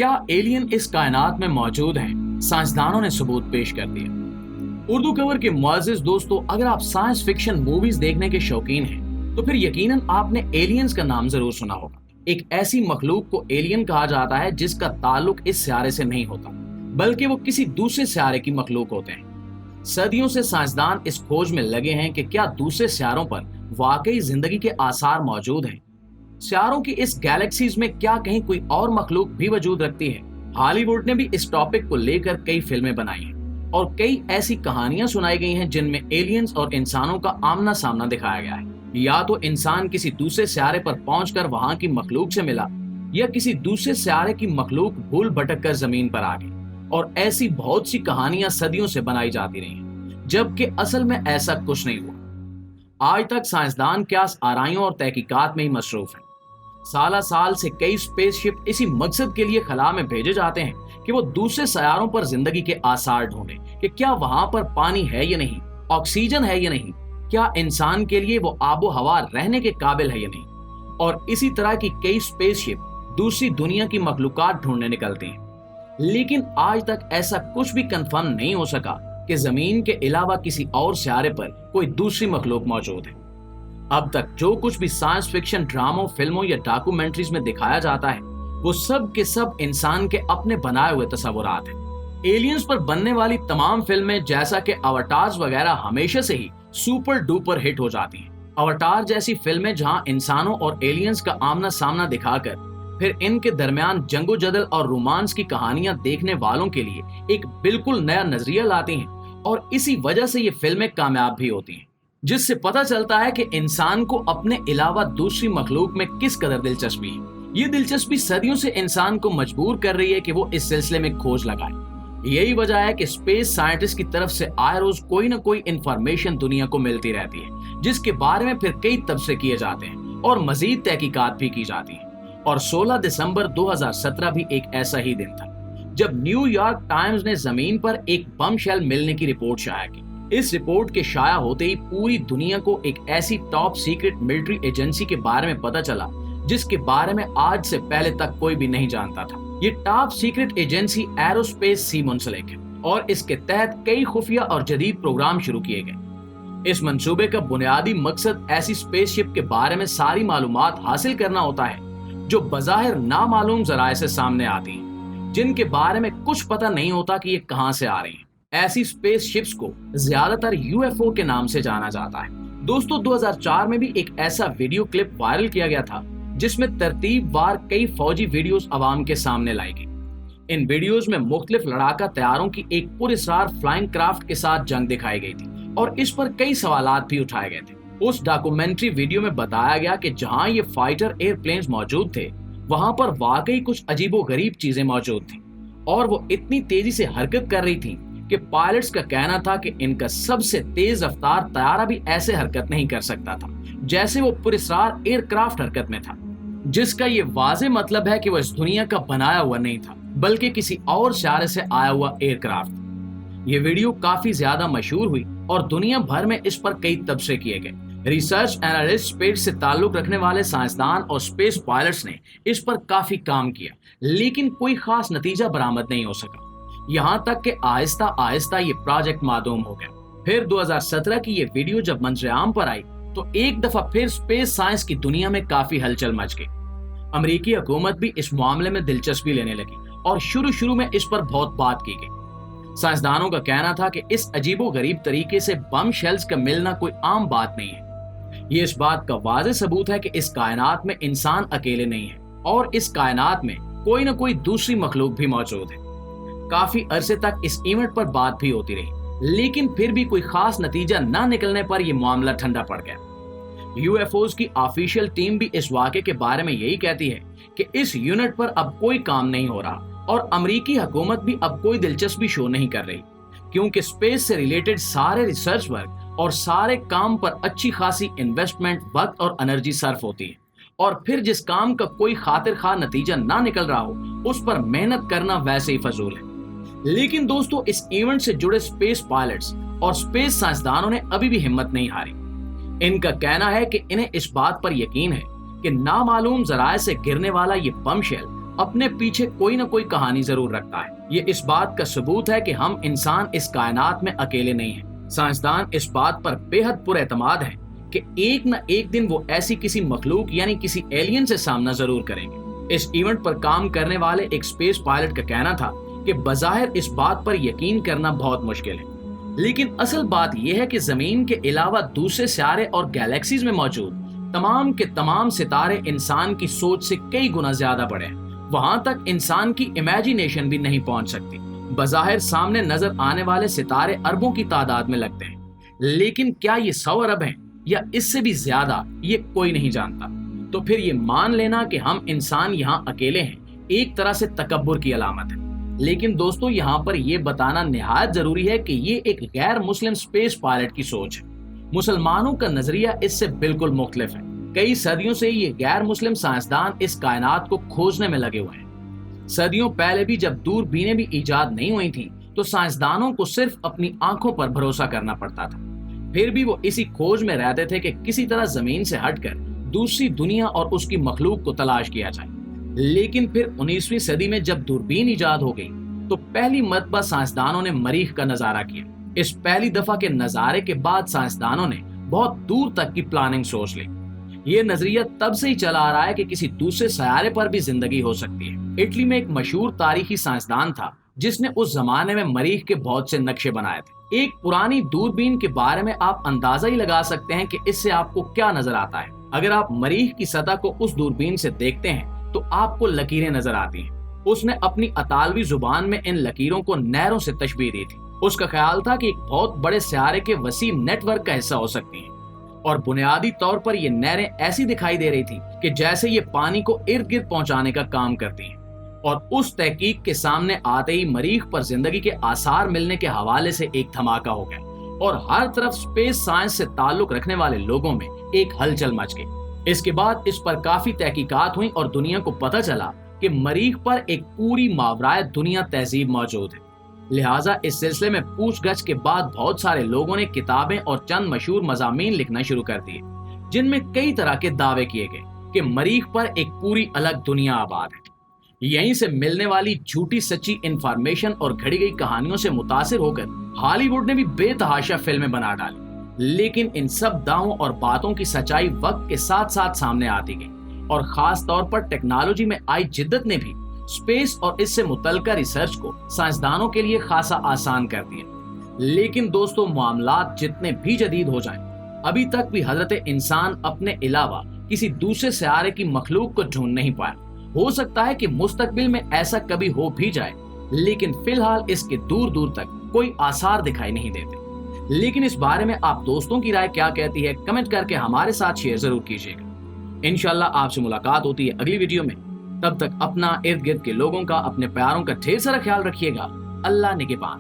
क्या एलियन इस कायनात में मौजूद हैं? साइंसदानों ने सबूत पेश कर दिया। उर्दू कवर के मुअज़्ज़िज़ दोस्तों, अगर आप साइंस फिक्शन मूवीज देखने के शौकीन हैं तो फिर यकीनन आपने एलियंस का नाम जरूर सुना होगा। एक ऐसी मखलूक को एलियन कहा जाता है जिसका ताल्लुक इस सियारे से नहीं होता, बल्कि वो किसी दूसरे सियारे की मखलूक होते हैं। सदियों से साइंसदान इस खोज में लगे हैं कि क्या दूसरे सियारों पर वाकई जिंदगी के आसार मौजूद हैं। सियारों की इस गैलेक्सीज में क्या कहीं कोई और मखलूक भी वजूद रखती है। हॉलीवुड ने भी इस टॉपिक को लेकर कई फिल्में बनाई हैं और कई ऐसी कहानियां सुनाई गई हैं जिनमें एलियंस और इंसानों का आमना सामना दिखाया गया है। या तो इंसान किसी दूसरे सियारे पर पहुंचकर वहां की मखलूक से मिला, या किसी दूसरे सियारे की मखलूक भूल भटक कर जमीन पर आ गई। और ऐसी बहुत सी कहानियां सदियों से बनाई जाती रही हैं, जबकि असल में ऐसा कुछ नहीं हुआ। आज तक साइंसदान क्यास आराइयों और तहकीकात में ही मसरूफ हैं। साल साल से कई स्पेसशिप इसी मकसद के लिए खला में भेजे जाते हैं कि वो दूसरे सयारों पर जिंदगी के आसार ढूंढें कि क्या वहां पर पानी है या नहीं, ऑक्सीजन है या नहीं, क्या इंसान के लिए वो आबो हवा रहने के काबिल है या नहीं। और इसी तरह की कई स्पेसशिप दूसरी दुनिया की मखलूकात ढूंढने निकलती हैं। लेकिन आज तक ऐसा कुछ भी कंफर्म नहीं हो सका कि जमीन के अलावा किसी और सियारे पर कोई दूसरी मखलूक मौजूद है। अब तक जो कुछ भी साइंस फिक्शन ड्रामों, फिल्मों या डॉक्यूमेंट्रीज में दिखाया जाता है वो सब के सब इंसान के अपने बनाए हुए तस्वुरात हैं। एलियंस पर बनने वाली तमाम फिल्में जैसा कि अवतार्स वगैरह हमेशा से ही सुपर डुपर हिट हो जाती हैं। अवतार जैसी फिल्में जहां इंसानों और एलियंस का आमना सामना दिखाकर फिर इनके दरमियान जंगो-जदल और रोमांस की कहानियां देखने वालों के लिए एक बिल्कुल नया नजरिया लाती हैं, और इसी वजह से ये फिल्में कामयाब भी होती हैं, जिससे पता चलता है कि इंसान को अपने अलावा दूसरी मखलूक में किस कदर दिलचस्पी है। ये दिलचस्पी सदियों से इंसान को मजबूर कर रही है कि वो इस सिलसिले में खोज लगाए। यही वजह है कि स्पेस साइंटिस्ट की तरफ से आए रोज कोई ना कोई इंफॉर्मेशन दुनिया को मिलती रहती है, जिसके बारे में फिर कई तबसरे किए जाते हैं और मजीद तहकीकात भी की जाती है। और 16 दिसंबर 2017 भी एक ऐसा ही दिन था जब न्यूयॉर्क टाइम्स ने जमीन पर एक बम शेल मिलने की रिपोर्ट शाया की। इस रिपोर्ट के शाया होते ही पूरी दुनिया को एक ऐसी टॉप सीक्रेट मिलिट्री एजेंसी के बारे में पता चला जिसके बारे में आज से पहले तक कोई भी नहीं जानता था। ये टॉप सीक्रेट एजेंसी एरोस्पेस सी मुंसलिक है और इसके तहत कई खुफिया और जदीद प्रोग्राम शुरू किए गए। इस मंसूबे का बुनियादी मकसद ऐसी स्पेसशिप के बारे में सारी मालूमात हासिल करना होता है जो बज़ाहिर नामालूम जराए से सामने आती हैं, जिनके बारे में कुछ पता नहीं होता कि ये कहां से आ रही हैं। ऐसी स्पेस शिप्स को ज्यादातर यूएफओ के नाम से जाना जाता है। दोस्तों, 2004 में भी एक ऐसा वीडियो क्लिप वायरल किया गया था जिसमें तरतीबवार कई फौजी वीडियोस अवाम के सामने लाई गई। इन वीडियोस में मुख्तलिफ लड़ाका तैयारों की एक पुरअसरार फ्लाइंग क्राफ्ट के साथ जंग दिखाई गई थी और इस पर कई सवालात भी उठाए गए थे। उस डॉक्यूमेंट्री वीडियो में बताया गया कि जहां ये फाइटर एयरप्लेन्स मौजूद थे वहां पर वाकई कुछ अजीबोगरीब चीजें मौजूद थी और वो इतनी तेजी से हरकत कर रही थी कि पायलट्स का कहना था कि इनका सबसे तेज रफ्तार तैयारा भी ऐसे हरकत नहीं कर सकता था जैसे वो पुरअसरार एयरक्राफ्ट हरकत में था, जिसका ये वाजे मतलब है कि वो इस दुनिया का बनाया हुआ नहीं था बल्कि किसी और सियारे से आया हुआ एयरक्राफ्ट। ये वीडियो काफी ज्यादा मशहूर हुई और दुनिया भर में इस पर कई तबसरे किए गए। रिसर्च एनालिस्ट, स्पेस से ताल्लुक रखने वाले साइंसदान और स्पेस पायलट्स ने इस पर काफी काम किया, लेकिन कोई खास नतीजा बरामद नहीं हो सका। यहाँ तक कि आहिस्ता आहिस्ता ये प्रोजेक्ट मादूम हो गया। फिर 2017 की ये वीडियो जब मंजर-ए-आम पर आई तो एक दफा फिर स्पेस साइंस की दुनिया में काफी हलचल मच गई। अमेरिकी हुकूमत भी इस मामले में दिलचस्पी लेने लगी और शुरू में इस पर बहुत बात की गई। साइंसदानों का कहना था कि इस अजीबोगरीब तरीके से बम शेल्स का मिलना कोई आम बात नहीं है। ये इस बात का वाज़ेह सबूत है कि इस कायनात में इंसान अकेले नहीं है और इस कायनात में कोई न कोई दूसरी मखलूक भी मौजूद है। काफी अरसे तक इस इवेंट पर बात भी होती रही, लेकिन फिर भी कोई खास नतीजा न निकलने पर यह मामला ठंडा पड़ गया। यूएफओज की ऑफिशियल टीम भी इस वाक़े के बारे में यही कहती है कि इस यूनिट पर अब कोई काम नहीं हो रहा और अमेरिकी हुकूमत भी अब कोई दिलचस्पी शो नहीं कर रही, क्योंकि स्पेस से रिलेटेड सारे रिसर्च वर्क और सारे काम पर अच्छी खासी इन्वेस्टमेंट, वक्त और एनर्जी सर्फ होती है, और फिर जिस काम का कोई खातिर खा नतीजा ना निकल रहा हो उस पर मेहनत करना वैसे ही फजूल है। लेकिन दोस्तों, इस इवेंट से जुड़े स्पेस पायलट्स और स्पेस साइंसदानों ने अभी भी हिम्मत नहीं हारी। इनका कहना है कि इन्हें इस बात पर यकीन है कि नामालूम जराए से गिरने वाला ये बम शेल اپنے پیچھے کوئی نہ کوئی کہانی ضرور رکھتا ہے۔ یہ اس بات کا ثبوت ہے کہ ہم انسان اس کائنات میں اکیلے نہیں ہیں۔ سائنسدان اس بات پر بے حد پر اعتماد ہیں کہ ایک نہ ایک دن وہ ایسی کسی مخلوق یعنی کسی ایلین سے سامنا ضرور کریں گے۔ اس ایونٹ پر کام کرنے والے ایک اسپیس پائلٹ کا کہنا تھا کہ بظاہر اس بات پر یقین کرنا بہت مشکل ہے، لیکن اصل بات یہ ہے کہ زمین کے علاوہ دوسرے سیارے اور گیلیکسیز میں موجود تمام کے تمام ستارے انسان کی سوچ سے کئی گنا زیادہ بڑے ہیں۔ وہاں تک انسان کی امیجینیشن بھی نہیں پہنچ سکتی۔ بظاہر سامنے نظر آنے والے ستارے اربوں کی تعداد میں لگتے ہیں، لیکن کیا یہ 100 ارب ہیں یا اس سے بھی زیادہ، یہ کوئی نہیں جانتا۔ تو پھر یہ مان لینا کہ ہم انسان یہاں اکیلے ہیں ایک طرح سے تکبر کی علامت ہے۔ لیکن دوستو، یہاں پر یہ بتانا نہایت ضروری ہے کہ یہ ایک غیر مسلم اسپیس پائلٹ کی سوچ ہے۔ مسلمانوں کا نظریہ اس سے بالکل مختلف ہے۔ کئی صدیوں سے یہ غیر مسلم سائنسدان اس کائنات کو کھوجنے میں لگے ہوئے ہیں۔ صدیوں پہلے بھی جب دوربینیں بھی ایجاد نہیں ہوئی تھی تو سائنسدانوں کو صرف اپنی آنکھوں پر بھروسہ کرنا پڑتا تھا۔ پھر بھی وہ اسی کھوج میں رہتے تھے کہ کسی طرح زمین سے ہٹ کر دوسری دنیا اور اس کی مخلوق کو تلاش کیا جائے۔ لیکن پھر 19ویں صدی میں جب دوربین ایجاد ہو گئی تو پہلی مرتبہ سائنسدانوں نے مریخ کا نظارہ کیا۔ اس پہلی دفعہ کے نظارے کے بعد سائنسدانوں نے بہت دور تک کی پلاننگ سوچ لی۔ یہ نظریہ تب سے ہی چلا آ رہا ہے کہ کسی دوسرے سیارے پر بھی زندگی ہو سکتی ہے۔ اٹلی میں ایک مشہور تاریخی سائنسدان تھا جس نے اس زمانے میں مریخ کے بہت سے نقشے بنائے تھے۔ ایک پرانی دوربین کے بارے میں آپ اندازہ ہی لگا سکتے ہیں کہ اس سے آپ کو کیا نظر آتا ہے۔ اگر آپ مریخ کی سطح کو اس دوربین سے دیکھتے ہیں تو آپ کو لکیریں نظر آتی ہیں۔ اس نے اپنی اطالوی زبان میں ان لکیروں کو نہروں سے تشبیہ دی تھی۔ اس کا خیال تھا کہ ایک بہت بڑے سیارے کے وسیع نیٹ ورک کا حصہ ہو سکتی ہیں، اور بنیادی طور پر یہ نہریں ایسی دکھائی دے رہی تھی کہ جیسے یہ پانی کو ارد گرد پہنچانے کا کام کرتی ہیں۔ اور اس تحقیق کے سامنے آتے ہی مریخ پر زندگی کے آثار ملنے کے حوالے سے ایک دھماکہ ہو گیا، اور ہر طرف اسپیس سائنس سے تعلق رکھنے والے لوگوں میں ایک ہلچل مچ گئی۔ اس کے بعد اس پر کافی تحقیقات ہوئیں اور دنیا کو پتہ چلا کہ مریخ پر ایک پوری ماورائے دنیا تہذیب موجود ہے۔ لہٰذا اس سلسلے میں پوچھ گچھ کے بعد بہت سارے لوگوں نے کتابیں اور چند مشہور مضامین لکھنا شروع کر دیے، جن میں کئی طرح کے دعوے کیے گئے کہ مریخ پر ایک پوری الگ دنیا آباد ہے۔ یہیں سے ملنے والی جھوٹی سچی انفارمیشن اور گھڑی گئی کہانیوں سے متاثر ہو کر ہالی ووڈ نے بھی بے تحاشا فلمیں بنا ڈالی۔ لیکن ان سب دعووں اور باتوں کی سچائی وقت کے ساتھ ساتھ سامنے آتی گئی، اور خاص طور پر ٹیکنالوجی میں آئی جدت نے بھی اسپیس اور اس سے متعلقہ ریسرچ کو سائنسدانوں کے لیے خاصا آسان کر دیا۔ لیکن دوستو، معاملات جتنے بھی جدید ہو جائیں، ابھی تک بھی حضرت انسان اپنے علاوہ کسی دوسرے سیارے کی مخلوق کو ڈھونڈ نہیں پایا۔ ہو سکتا ہے کہ مستقبل میں ایسا کبھی ہو بھی جائے، لیکن فی الحال اس کے دور دور تک کوئی آثار دکھائی نہیں دیتے۔ لیکن اس بارے میں آپ دوستوں کی رائے کیا کہتی ہے، کمنٹ کر کے ہمارے ساتھ شیئر ضرور کیجیے گا۔ انشاءاللہ آپ سے ملاقات ہوتی ہے اگلی ویڈیو میں۔ تب تک اپنا ارد گرد کے لوگوں کا، اپنے پیاروں کا ڈھیر سارا خیال رکھیے گا۔ اللہ نگہبان۔